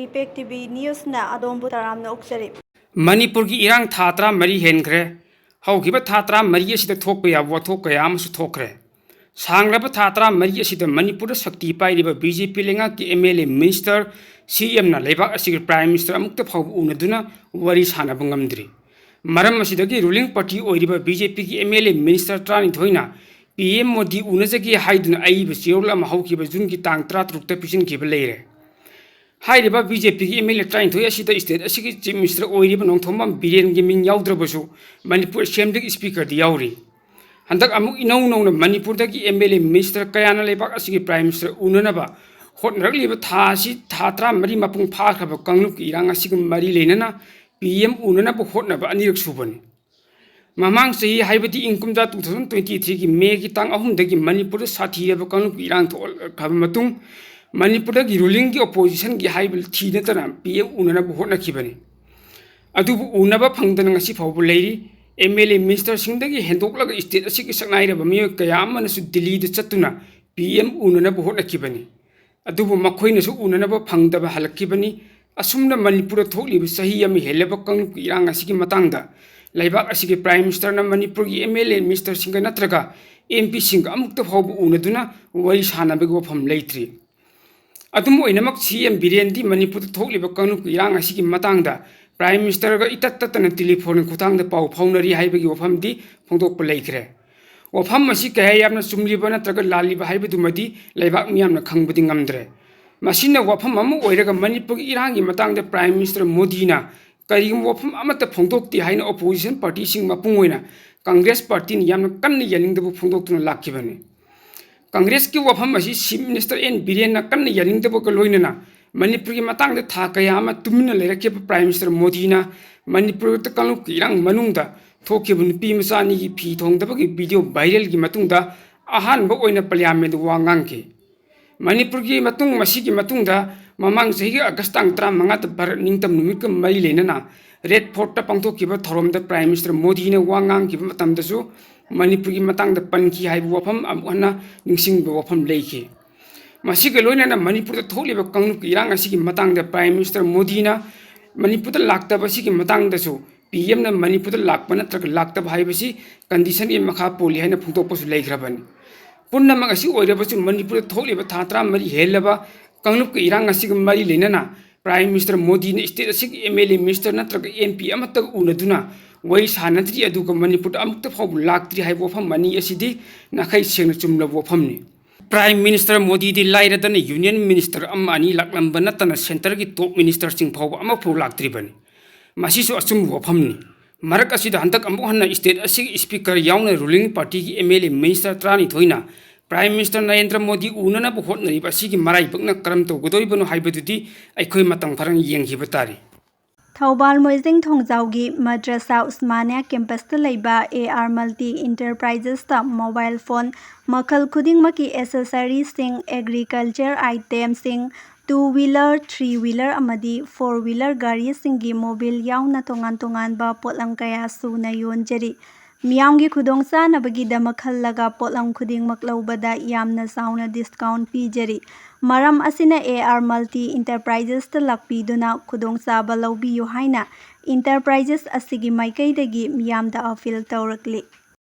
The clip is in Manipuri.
ꯏꯄꯦꯛ ꯇꯤꯚꯤ ꯅ꯭ꯌꯨꯁꯅ ꯑꯗꯣꯝꯕꯨ ꯇꯔꯥꯝꯅ ꯑꯣꯛꯆꯔꯤ꯫ ꯃꯅꯤꯄꯨꯔꯒꯤ ꯏꯔꯥꯡ ꯊꯥ 13 ꯍꯦꯟꯈ꯭ꯔꯦ꯫ ꯍꯧꯈꯤꯕ ꯊꯥ 13 ꯑꯁꯤꯗ ꯊꯣꯛꯄ ꯌꯥꯕ ꯋꯥꯊꯣꯛ ꯀꯌꯥ ꯑꯃꯁꯨ ꯊꯣꯛꯈ꯭ꯔꯦ꯫ ꯁꯥꯡꯂꯕ ꯊꯥ 13 ꯑꯁꯤꯗ ꯃꯅꯤꯄꯨꯔꯗ ꯁꯛꯇꯤ ꯄꯥꯏꯔꯤꯕ ꯕꯤꯖꯦꯄꯤ ꯂꯩꯉꯥꯛꯀꯤ MLA ꯃꯤꯅꯤꯁꯇꯔ ꯁꯤಎꯝꯅ ꯂꯩꯕꯥꯛ ꯑꯁꯤꯒꯤ ꯄ꯭ꯔꯥꯏꯝ ꯃꯤꯅꯤꯁꯇꯔ ꯑꯃꯨꯛꯇ ꯐꯥꯎꯕ ꯎꯅꯗꯨꯅ ꯋꯥꯔꯤ ꯁꯥꯅꯕ ꯉꯝꯗ꯭ꯔꯤ꯫ ꯃꯔꯝ ꯑꯁꯤꯗꯒꯤ ꯔꯨꯂꯤꯡ ꯄꯥꯔꯇꯤ ꯑꯣꯏꯔꯤꯕ BJPꯒꯤ MLA ꯃꯤꯅꯤꯁꯇꯔ 12ꯅ PM ꯃꯣꯗꯤ ꯎꯅꯖꯒꯦ ꯍꯥꯏꯗꯨꯅ ꯑꯏꯕ ꯆꯦꯔꯣꯜ ꯑꯃ ꯍꯧꯈꯤꯕ ꯖꯨꯟꯒꯤ ꯇꯥꯡ 13ꯇ ꯄꯤꯁꯤꯟꯈꯤꯕ ꯂꯩꯔꯦ꯫ ꯍꯥꯏꯔꯤꯕ BJPꯒꯤ MLA 13 ꯑꯁꯤꯗ ꯁ꯭ꯇꯦꯠ ꯑꯁꯤꯒꯤ ꯆꯤꯐ ꯃꯤꯅꯤꯁꯇꯔ ꯑꯣꯏꯔꯤꯕ ꯅꯣꯡꯊꯣꯝꯕꯝ ꯕꯤꯔꯦꯟꯒꯤ ꯃꯤꯡ ꯌꯥꯎꯗ꯭ꯔꯕꯁꯨ ꯃꯅꯤꯄꯨꯔ ꯑꯦꯁꯦꯝꯕ꯭ꯂꯤꯒꯤ ꯁ꯭ꯄꯤꯀꯔꯗꯤ ꯌꯥꯎꯔꯤ꯫ ꯍꯟꯗꯛ ꯑꯃꯨꯛ ꯏꯅꯧ ꯅꯧꯅ ꯃꯅꯤꯄꯨꯔꯗꯒꯤ MLA ꯃꯤꯅꯤꯁꯇꯔ ꯀꯌꯥꯅ ꯂꯩꯕꯥꯛ ꯑꯁꯤꯒꯤ ꯄ꯭ꯔꯥꯏꯝ ꯃꯤꯅꯤꯁꯇꯔ ꯎꯅꯅꯕ ꯍꯣꯠꯅꯔꯛꯂꯤꯕ ꯊꯥ ꯑꯁꯤ ꯊꯥ 13 ꯃꯄꯨꯡ ꯐꯥꯈ꯭ꯔꯕ ꯀꯥꯡꯂꯨꯞꯀꯤ ꯏꯔꯥꯡ ꯑꯁꯤꯒ ꯃꯔꯤ ꯂꯩꯅꯅ PM ꯎꯅꯅꯕ ꯍꯣꯠꯅꯕ ꯑꯅꯤꯔꯛ ꯁꯨꯕꯅꯤ꯫ ꯃꯃꯥꯡ ꯆꯍꯤ ꯍꯥꯏꯕꯗꯤ ꯏꯪ ꯀꯨꯝꯖꯥ 2023ꯒꯤ ꯃꯦꯒꯤ ꯇꯥꯡ 3ꯗꯒꯤ ꯃꯅꯤꯄꯨꯔꯗ ꯁꯥꯊꯤꯔꯕ ꯀꯥꯡꯂꯨꯞꯀꯤ ꯏꯔꯥꯡ ꯊꯣꯛꯈ꯭ꯔꯕ ꯃꯇꯨꯡ ꯃꯅꯤꯄꯨꯔꯗꯒꯤ ꯔꯨꯂꯤꯡꯒꯤ ꯑꯣꯄꯣꯖꯤꯁꯟꯒꯤ ꯍꯥꯏꯕ ꯊꯤꯅꯇꯅ PM ꯎꯅꯅꯕ ꯍꯣꯠꯅꯈꯤꯕꯅꯤ꯫ ꯑꯗꯨꯕꯨ ꯎꯅꯕ ꯐꯪꯗꯅ ꯉꯁꯤ ꯐꯥꯎꯕ ꯂꯩꯔꯤ꯫ MLA ꯃꯤꯅꯤꯁꯇꯔꯁꯤꯡꯗꯒꯤ ꯍꯦꯟꯗꯣꯛꯂꯒ ꯁ꯭ꯇꯦꯠ ꯑꯁꯤꯒꯤ ꯁꯛꯅꯥꯏꯔꯕ ꯃꯤꯑꯣꯏ ꯀꯌꯥ ꯑꯃꯅꯁꯨ ꯗꯤꯜꯂꯤꯗ ꯆꯠꯇꯨꯅ PM ꯎꯅꯅꯕ ꯍꯣꯠꯅꯈꯤꯕꯅꯤ꯫ ꯑꯗꯨꯕꯨ ꯃꯈꯣꯏꯅꯁꯨ ꯎꯅꯅꯕ ꯐꯪꯗꯕ ꯍꯜꯂꯛꯈꯤꯕꯅꯤ꯫ ꯑꯁꯨꯝꯅ ꯃꯅꯤꯄꯨꯔꯗ ꯊꯣꯛꯂꯤꯕ ꯆꯍꯤ ꯑꯃ ꯍꯦꯜꯂꯕ ꯀꯥꯡꯂꯨꯞꯀꯤ ꯏꯔꯥꯡ ꯑꯁꯤꯒꯤ ꯃꯇꯥꯡꯗ ꯂꯩꯕꯥꯛ ꯑꯁꯤꯒꯤ ꯄ꯭ꯔꯥꯏꯝ ꯃꯤꯅꯤꯁꯇꯔꯅ ꯃꯅꯤꯄꯨꯔꯒꯤ MLA ꯃꯤꯅꯤꯁꯇꯔꯁꯤꯡꯒ ꯅꯠꯇ꯭ꯔꯒ MPꯁꯤꯡꯒ ꯑꯃꯨꯛꯇ ꯐꯥꯎꯕ ꯎꯅꯗꯨꯅ ꯋꯥꯔꯤ ꯁꯥꯅꯕꯒꯤ ꯋꯥꯐꯝ ꯂꯩꯇ꯭ꯔꯤ꯫ ꯑꯗꯨꯝ ꯑꯣꯏꯅꯃꯛ CM ꯕꯤꯔꯦꯟꯗꯤ ꯃꯅꯤꯄꯨꯔꯗ ꯊꯣꯛꯂꯤꯕ ꯀꯥꯡꯂꯨꯞꯀꯤ ꯏꯔꯥꯡ ꯑꯁꯤꯒꯤ ꯃꯇꯥꯡꯗ ꯄ꯭ꯔꯥꯏꯝ ꯃꯤꯅꯤꯁꯇꯔꯒ ꯏꯇꯠ ꯇꯠꯇꯅ ꯇꯦꯂꯤꯐꯣꯟꯒꯤ ꯈꯨꯠꯊꯥꯡꯗ ꯄꯥꯎ ꯐꯥꯎꯅꯔꯤ ꯍꯥꯏꯕꯒꯤ ꯋꯥꯐꯝꯗꯤ ꯐꯣꯡꯗꯣꯛꯄ ꯂꯩꯈ꯭ꯔꯦ꯫ ꯋꯥꯐꯝ ꯑꯁꯤ ꯀꯌꯥ ꯌꯥꯝꯅ ꯆꯨꯝꯂꯤꯕ ꯅꯠꯇ꯭ꯔꯒ ꯂꯥꯜꯂꯤꯕ ꯍꯥꯏꯕꯗꯨꯃꯗꯤ ꯂꯩꯕꯥꯛ ꯃꯤꯌꯥꯝꯅ ꯈꯪꯕꯗꯤ ꯉꯝꯗ꯭ꯔꯦ꯫ ꯃꯁꯤꯅ ꯋꯥꯐꯝ ꯑꯃ ꯑꯣꯏꯔꯒ ꯃꯅꯤꯄꯨꯔꯒꯤ ꯏꯔꯥꯡꯒꯤ ꯃꯇꯥꯡꯗ ꯄ꯭ꯔꯥꯏꯝ ꯃꯤꯅꯤꯁꯇꯔ ꯃꯣꯗꯤꯅ ꯀꯔꯤꯒꯨꯝꯕ ꯋꯥꯐꯝ ꯑꯃꯠꯇ ꯐꯣꯡꯗꯣꯛꯇꯦ ꯍꯥꯏꯅ ꯑꯣꯄꯣꯖꯤꯁꯟ ꯄꯥꯔꯇꯤꯁꯤꯡ ꯃꯄꯨꯡ ꯑꯣꯏꯅ ꯀꯪꯒ꯭ꯔꯦꯁ ꯄꯥꯔꯇꯤꯅ ꯌꯥꯝꯅ ꯀꯟꯅ ꯌꯥꯅꯤꯡꯗꯕ ꯐꯣꯡꯗꯣꯛꯇꯨꯅ ꯂꯥꯛꯈꯤꯕꯅꯤ꯫ ꯀꯪꯒ꯭ꯔꯦꯁꯀꯤ ꯋꯥꯐꯝ ꯑꯁꯤ ꯆꯤꯐ ꯃꯤꯅꯤꯁꯇꯔ N ꯕꯤꯔꯦꯟꯅ ꯀꯟꯅ ꯌꯥꯅꯤꯡꯗꯕꯒ ꯂꯣꯏꯅꯅ ꯃꯅꯤꯄꯨꯔꯒꯤ ꯃꯇꯥꯡꯗ ꯊꯥ ꯀꯌꯥ ꯑꯃ ꯇꯨꯃꯤꯟꯅ ꯂꯩꯔꯛꯈꯤꯕ ꯄ꯭ꯔꯥꯏꯝ ꯃꯤꯅꯤꯁꯇꯔ ꯃꯣꯗꯤꯅ ꯃꯅꯤꯄꯨꯔꯗ ꯀꯥꯡꯂꯨꯞꯀꯤ ꯏꯔꯥꯡ ꯃꯅꯨꯡꯗ ꯊꯣꯛꯈꯤꯕ ꯅꯨꯄꯤ ꯃꯆꯥ ꯑꯅꯤꯒꯤ ꯐꯤ ꯊꯣꯡꯗꯕꯒꯤ ꯚꯤꯗꯤꯑꯣ ꯚꯥꯏꯔꯦꯜꯒꯤ ꯃꯇꯨꯡꯗ ꯑꯍꯥꯟꯕ ꯑꯣꯏꯅ ꯄꯥꯔꯂꯤꯌꯥꯃꯦꯟꯗ ꯋꯥ ꯉꯥꯡꯈꯤ꯫ ꯃꯅꯤꯄꯨꯔꯒꯤ ꯃꯁꯤꯒꯤ ꯃꯇꯨꯡꯗ ꯃꯃꯥꯡ ꯆꯍꯤꯒꯤ ꯑꯥꯒꯁ ꯇꯥꯡ 15ꯗ ꯚꯥꯔꯠ ꯅꯤꯡꯇꯝ ꯅꯨꯃꯤꯠꯀ ꯃꯔꯤ ꯂꯩꯅꯅ ꯔꯦꯗ ꯐꯣꯔꯠꯇ ꯄꯥꯡꯊꯣꯛꯈꯤꯕ ꯊꯧꯔꯝꯗ ꯄ꯭ꯔꯥꯏꯝ ꯃꯤꯅꯤꯁꯇꯔ ꯃꯣꯗꯤꯅ ꯋꯥ ꯉꯥꯡꯈꯤꯕ ꯃꯇꯝꯗꯁꯨ ꯃꯅꯤꯄꯨꯔꯒꯤ ꯃꯇꯥꯡꯗ ꯄꯟꯈꯤ ꯍꯥꯏꯕ ꯋꯥꯐꯝ ꯑꯃꯨꯛ ꯍꯟꯅ ꯅꯤꯡꯁꯤꯡꯕ ꯋꯥꯐꯝ ꯂꯩꯈꯤ꯫ ꯃꯁꯤꯒ ꯂꯣꯏꯅꯅ ꯃꯅꯤꯄꯨꯔꯗ ꯊꯣꯛꯂꯤꯕ ꯀꯥꯡꯂꯨꯞꯀꯤ ꯏꯔꯥꯡ ꯑꯁꯤꯒꯤ ꯃꯇꯥꯡꯗ ꯄ꯭ꯔꯥꯏꯝ ꯃꯤꯅꯤꯁꯇꯔ ꯃꯣꯗꯤꯅ ꯃꯅꯤꯄꯨꯔꯗ ꯂꯥꯛꯇꯕ ꯑꯁꯤꯒꯤ ꯃꯇꯥꯡꯗꯁꯨ PMꯅ ꯃꯅꯤꯄꯨꯔꯗ ꯂꯥꯛꯄ ꯅꯠꯇ꯭ꯔꯒ ꯂꯥꯛꯇꯕ ꯍꯥꯏꯕꯁꯤ ꯀꯟꯗꯤꯁꯟꯒꯤ ꯃꯈꯥ ꯄꯣꯜꯂꯤ ꯍꯥꯏꯅ ꯐꯣꯡꯗꯣꯛꯄꯁꯨ ꯂꯩꯈ꯭ꯔꯕꯅꯤ꯫ ꯄꯨꯝꯅꯃꯛ ꯑꯁꯤ ꯑꯣꯏꯔꯕꯁꯨ ꯃꯅꯤꯄꯨꯔꯗ ꯊꯣꯛꯂꯤꯕ ꯊꯥ 13 ꯍꯦꯜꯂꯕ ꯀꯥꯡꯂꯨꯞꯀꯤ ꯏꯔꯥꯡ ꯑꯁꯤꯒ ꯃꯔꯤ ꯂꯩꯅꯅ ꯄ꯭ꯔꯥꯏꯝ MINISTER ꯃꯣꯗꯤꯅ ꯁ꯭ꯇꯦꯠ ꯑꯁꯤꯒꯤ MLA ꯃꯤꯅꯤꯁꯇꯔ ꯅꯠꯇ꯭ꯔꯒ MP ꯑꯃꯠꯇ ꯎꯅꯗꯨꯅ ꯋꯥꯔꯤ ꯁꯥꯅꯗ꯭ꯔꯤ ꯑꯗꯨꯒ ꯃꯅꯤꯄꯨꯔꯗ ꯑꯃꯨꯛꯇ ꯐꯥꯎꯕ ꯂꯥꯛꯇ꯭ꯔꯤ ꯍꯥꯏꯕ ꯋꯥꯐꯝ ꯑꯅꯤ ꯑꯁꯤꯗꯤ ꯅꯥꯈꯩ ꯁꯦꯡꯅ ꯆꯨꯝꯂꯕ ꯋꯥꯐꯝꯅꯤ꯫ ꯄ꯭ꯔꯥꯏꯝ ꯃꯤꯅꯤꯁꯇꯔ ꯃꯣꯗꯤꯗꯤ ꯂꯥꯏꯔꯗꯅ ꯌꯨꯅꯤꯌꯟ ꯃꯤꯅꯤꯁꯇꯔ ꯑꯃ ꯑꯅꯤ ꯂꯥꯛꯂꯝꯕ ꯅꯠꯇꯅ ꯁꯦꯟꯇꯔꯒꯤ ꯇꯣꯞ ꯃꯤꯅꯤꯁꯇꯔꯁꯤꯡ ꯐꯥꯎꯕ ꯑꯃꯐꯥꯎ ꯂꯥꯛꯇ꯭ꯔꯤꯕꯅꯤ꯫ ꯃꯁꯤꯁꯨ ꯑꯆꯨꯝꯕ ꯋꯥꯐꯝꯅꯤ꯫ ꯃꯔꯛ ꯑꯁꯤꯗ ꯍꯟꯗꯛ ꯑꯃꯨꯛ ꯍꯟꯅ ꯁ꯭ꯇꯦꯠ ꯑꯁꯤꯒꯤ ꯁ꯭ꯄꯤꯀꯔ ꯌꯥꯎꯅ ꯔꯨꯂꯤꯡ ꯄꯥꯔꯇꯤꯒꯤ MLA ꯃꯤꯅꯤꯁꯇꯔ 12ꯅ ꯄ꯭ꯔꯥꯏꯝ ꯃꯤꯅꯤꯁꯇꯔ ꯅꯔꯦꯟꯗ꯭ꯔ ꯃꯣꯗꯤ ꯎꯅꯅꯕ ꯍꯣꯠꯅꯔꯤꯕ ꯑꯁꯤꯒꯤ ꯃꯔꯥꯏꯕꯛꯅ ꯀꯔꯝ ꯇꯧꯒꯗꯧꯔꯤꯕꯅꯣ ꯍꯥꯏꯕꯗꯨꯗꯤ ꯑꯩꯈꯣꯏ ꯃꯇꯝ ꯈꯔ ꯌꯦꯡꯈꯤꯕ ꯇꯥꯔꯤ꯫ ꯊꯧꯕꯥꯜ ꯃꯣꯏꯖꯤꯡ ꯊꯣꯡꯖꯥꯎꯒꯤ ꯃꯗ꯭ꯔꯁꯥ ꯎꯁꯃꯥꯅꯤꯌꯥ ꯀꯦꯝꯄꯁꯇ ꯂꯩꯕ AR ꯃꯜꯇꯤ ꯏꯟꯇꯔꯄ꯭ꯔꯥꯏꯖꯦꯁꯇ ꯃꯣꯕꯥꯏꯜ ꯐꯣꯟ ꯃꯈꯜ ꯈꯨꯗꯤꯡꯃꯛꯀꯤ ꯑꯦꯁꯦꯁꯔꯤꯁꯤꯡ, ꯑꯦꯒ꯭ꯔꯤꯀꯜꯆꯔ ꯑꯥꯏꯇꯦꯝꯁꯤꯡ, 2-ꯋꯤꯂꯔ, 3-ꯋꯤꯂꯔ ꯑꯃꯗꯤ 4-ꯋꯤꯂꯔ ꯒꯥꯔꯤꯁꯤꯡꯒꯤ ꯃꯣꯕꯤꯜ ꯌꯥꯎꯅ ꯇꯣꯉꯥꯟ-ꯇꯣꯉꯥꯟꯕ ꯄꯣꯠꯂꯝ ꯀꯌꯥ ꯁꯨꯅ ꯌꯣꯟꯖꯔꯤ꯫ ꯃꯤꯌꯥꯝꯒꯤ ꯈꯨꯗꯣꯡꯆꯥꯅꯕꯒꯤꯗꯃꯛ ꯈꯜꯂꯒ ꯄꯣꯠꯂꯝ ꯈꯨꯗꯤꯡꯃꯛ ꯂꯧꯕꯗ ꯌꯥꯝꯅ ꯆꯥꯎꯅ ꯗꯤꯁꯀꯥꯎꯟꯠ ꯄꯤꯖꯔꯤ꯫ ꯃꯔꯝ ꯑꯁꯤꯅ AR ꯃꯜꯇꯤ ꯏꯟꯇꯔꯄ꯭ꯔꯥꯏꯖꯦꯁꯇ ꯂꯥꯛꯄꯤꯗꯨꯅ ꯈꯨꯗꯣꯡꯆꯥꯕ ꯂꯧꯕꯤꯌꯨ ꯍꯥꯏꯅ ꯏꯟꯇꯔꯄ꯭ꯔꯥꯏꯖꯦꯁ ꯑꯁꯤꯒꯤ ꯃꯥꯏꯀꯩꯗꯒꯤ ꯃꯤꯌꯥꯝꯗ ꯑꯄꯤꯜ ꯇꯧꯔꯛꯂꯤ꯫